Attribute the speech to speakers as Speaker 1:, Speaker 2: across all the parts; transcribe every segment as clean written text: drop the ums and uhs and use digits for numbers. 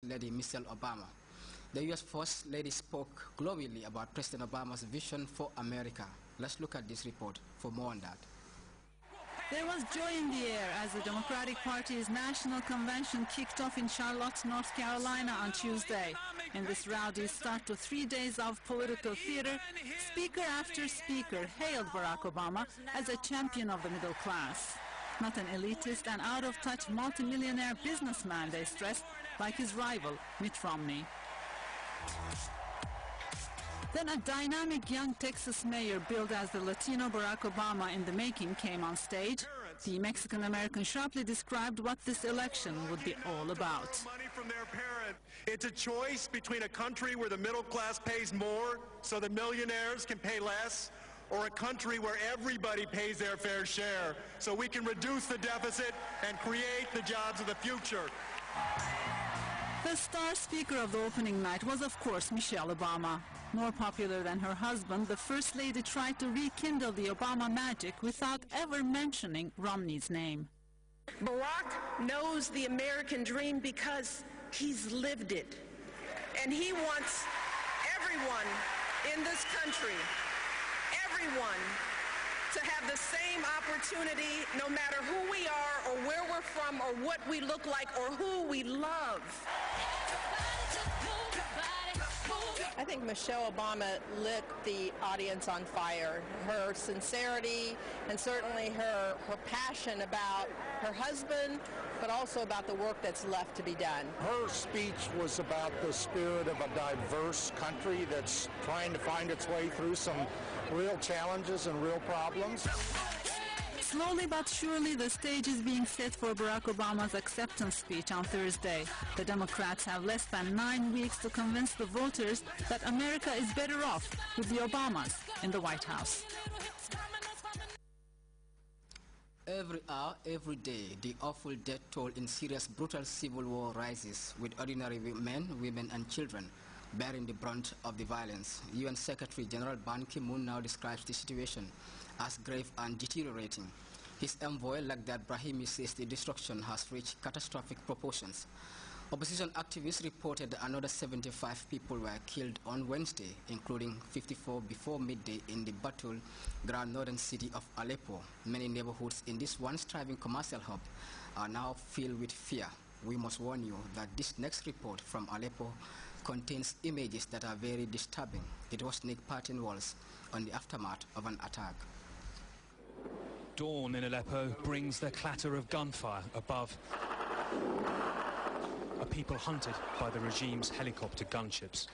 Speaker 1: Lady Michelle Obama. The U.S. First Lady spoke glowingly about President Obama's vision for America. Let's look at this report for more on that.
Speaker 2: There was joy in the air as the Democratic Party's national convention kicked off in Charlotte, North Carolina on Tuesday. In this rowdy start to 3 days of political theater, speaker after speaker hailed Barack Obama as a champion of the middle class. Not an elitist and out-of-touch multimillionaire businessman, they stressed, like his rival, Mitt Romney. Then a dynamic young Texas mayor billed as the Latino Barack Obama in the making came on stage. The Mexican-American sharply described what this election would be all about.
Speaker 3: It's a choice between a country where the middle class pays more so the millionaires can pay less, or a country where everybody pays their fair share so we can reduce the deficit and create the jobs of the future.
Speaker 2: The star speaker of the opening night was, of course, Michelle Obama. More popular than her husband, the First Lady tried to rekindle the Obama magic without ever mentioning Romney's name.
Speaker 4: Barack knows the American dream because he's lived it. And he wants everyone in this country, everyone, to have the same opportunity no matter who we are or where we're from or what we look like or who we love.
Speaker 5: I think Michelle Obama lit the audience on fire. Her sincerity and certainly her passion about her husband, but also about the work that's left to be done.
Speaker 6: Her speech was about the spirit of a diverse country that's trying to find its way through some real challenges and real problems.
Speaker 2: Slowly but surely, the stage is being set for Barack Obama's acceptance speech on Thursday. The Democrats have less than 9 weeks to convince the voters that America is better off with the Obamas in the White House.
Speaker 1: Every hour, every day, the awful death toll in Syria's brutal civil war rises, with ordinary men, women and children bearing the brunt of the violence. UN Secretary General Ban Ki-moon now describes the situation as grave and deteriorating. His envoy, Lagdad Brahimi, says the destruction has reached catastrophic proportions. Opposition activists reported another 75 people were killed on Wednesday, including 54 before midday in the battle-ground northern city of Aleppo. Many neighborhoods in this once thriving commercial hub are now filled with fear. We must warn you that this next report from Aleppo contains images that are very disturbing. It was Nick Partin-Walls on the aftermath of an attack.
Speaker 7: Dawn in Aleppo brings the clatter of gunfire above. A people hunted by the regime's helicopter gunships.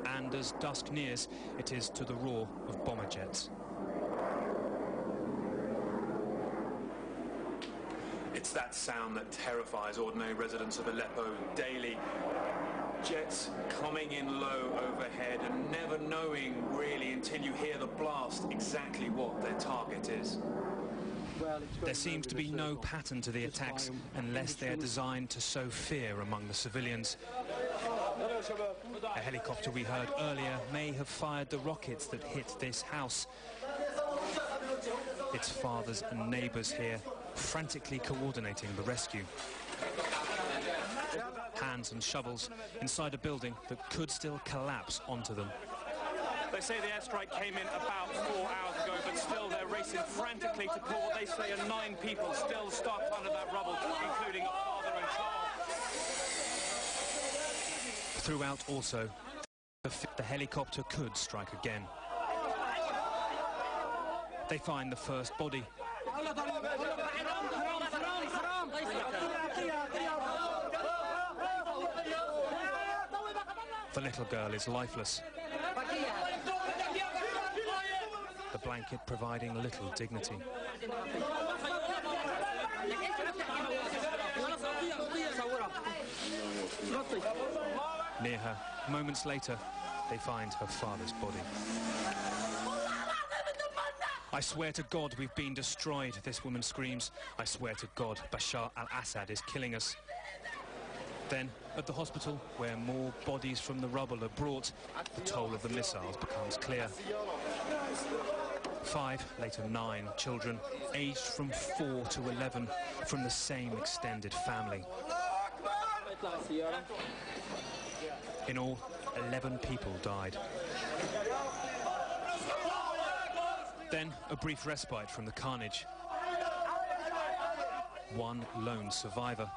Speaker 7: And as dusk nears, it is to the roar of bomber jets.
Speaker 8: It's that sound that terrifies ordinary residents of Aleppo daily. Jets coming in low overhead and never knowing really until you hear the blast exactly what their target is.
Speaker 7: There seems to be no pattern to the attacks unless they are designed to sow fear among the civilians. A helicopter we heard earlier may have fired the rockets that hit this house. Its fathers and neighbours here frantically coordinating the rescue. Hands and shovels inside a building that could still collapse onto them.
Speaker 9: They say the airstrike came in about 4 hours ago, but still they're racing frantically to pull what they say are 9 people still stuck under that rubble, including a father and child.
Speaker 7: Throughout also, the helicopter could strike again. They find the first body. The little girl is lifeless. The blanket providing little dignity. Near her, moments later, they find her father's body. I swear to God we've been destroyed, this woman screams. I swear to God Bashar al-Assad is killing us. Then, at the hospital, where more bodies from the rubble are brought, the toll of the missiles becomes clear. 5, later 9 children, aged from 4 to 11, from the same extended family. In all, 11 people died. Then, a brief respite from the carnage. One lone survivor.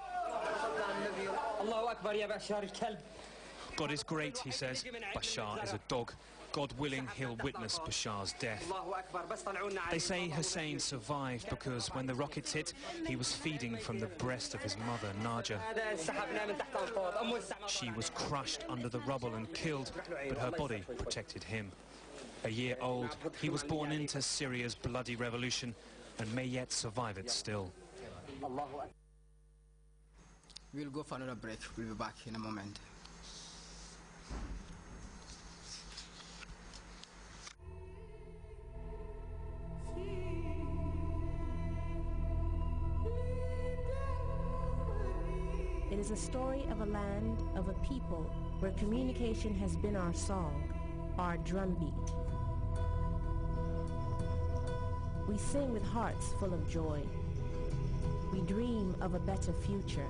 Speaker 7: God is great, he says. Bashar is a dog. God willing, he'll witness Bashar's death. They say Hussein survived because when the rockets hit, he was feeding from the breast of his mother, Naja. She was crushed under the rubble and killed, but her body protected him. A year old, he was born into Syria's bloody revolution and may yet survive it still.
Speaker 1: We'll go for another break. We'll be back in a moment.
Speaker 10: It is a story of a land, of a people, where communication has been our song, our drumbeat. We sing with hearts full of joy. We dream of a better future,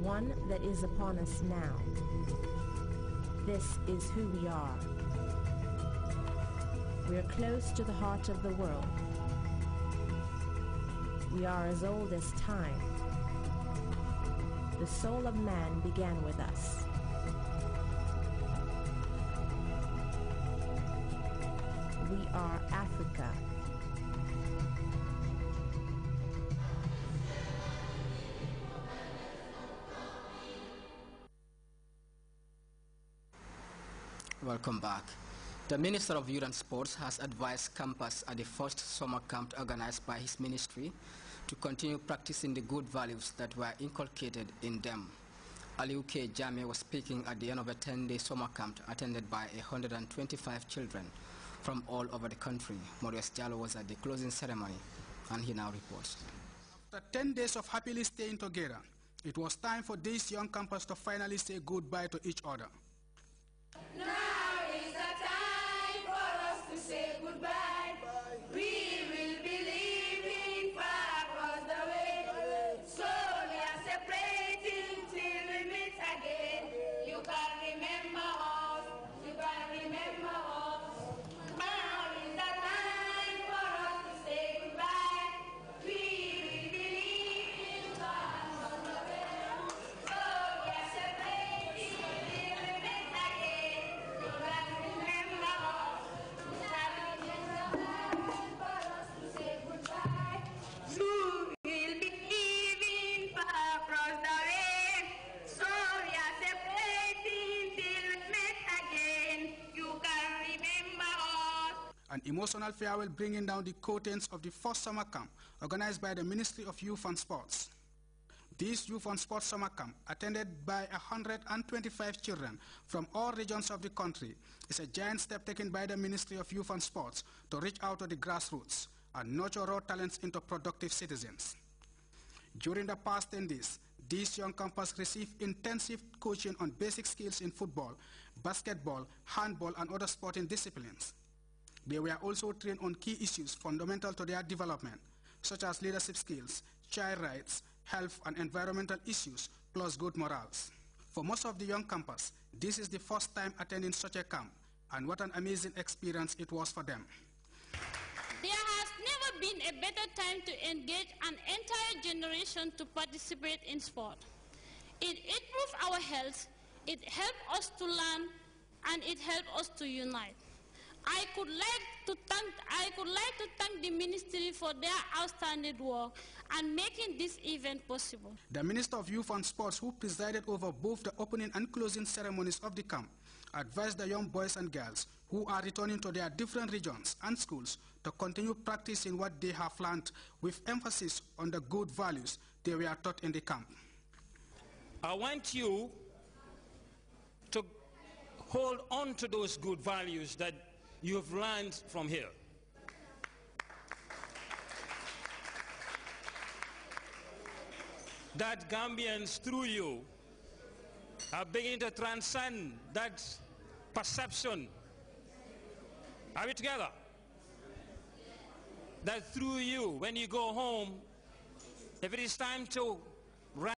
Speaker 10: one that is upon us now. This is who we are. We are close to the heart of the world. We are as old as time. The soul of man began with us. We are Africa.
Speaker 1: Welcome back. The Minister of Youth and Sports has advised campers at the first summer camp organized by his ministry to continue practicing the good values that were inculcated in them. Aliou K. Jame was speaking at the end of a 10-day summer camp attended by 125 children from all over the country. Maurice Diallo was at the closing ceremony, and he now reports.
Speaker 11: After 10 days of happily staying together, it was time for these young campers to finally say goodbye to each other.
Speaker 12: Now is the time for us to say goodbye. We will be leaving far across the way. So we are separating till we meet again. You can remember us. You can remember us. Now is the time for us to say goodbye. We will be leaving far across the way. So we are separating till we meet again. You can remember us. Now is the time for us to say goodbye. You will be leaving far across the way. So we are separating till we meet again. You can remember us.
Speaker 11: An emotional farewell bringing down the curtains of the first summer camp organized by the Ministry of Youth and Sports. This Youth and Sports Summer Camp, attended by 125 children from all regions of the country, is a giant step taken by the Ministry of Youth and Sports to reach out to the grassroots and nurture raw talents into productive citizens. During the past 10 days, these young campers received intensive coaching on basic skills in football, basketball, handball, and other sporting disciplines. They were also trained on key issues fundamental to their development, such as leadership skills, child rights, health and environmental issues, plus good morals. For most of the young campers, this is the first time attending such a camp, and what an amazing experience it was for them.
Speaker 13: There has never been a better time to engage an entire generation to participate in sport. It improves our health, it helps us to learn, and it helps us to unite. I would like to thank the ministry for their outstanding work and making this event possible.
Speaker 11: The Minister of Youth and Sports, who presided over both the opening and closing ceremonies of the camp, advised the young boys and girls who are returning to their different regions and schools to continue practicing what they have learned, with emphasis on the good values they were taught in the camp.
Speaker 14: I want you to hold on to those good values that you have learned from here. That Gambians, through you, are beginning to transcend that perception. Are we together? that through you, when you go home, if it is time to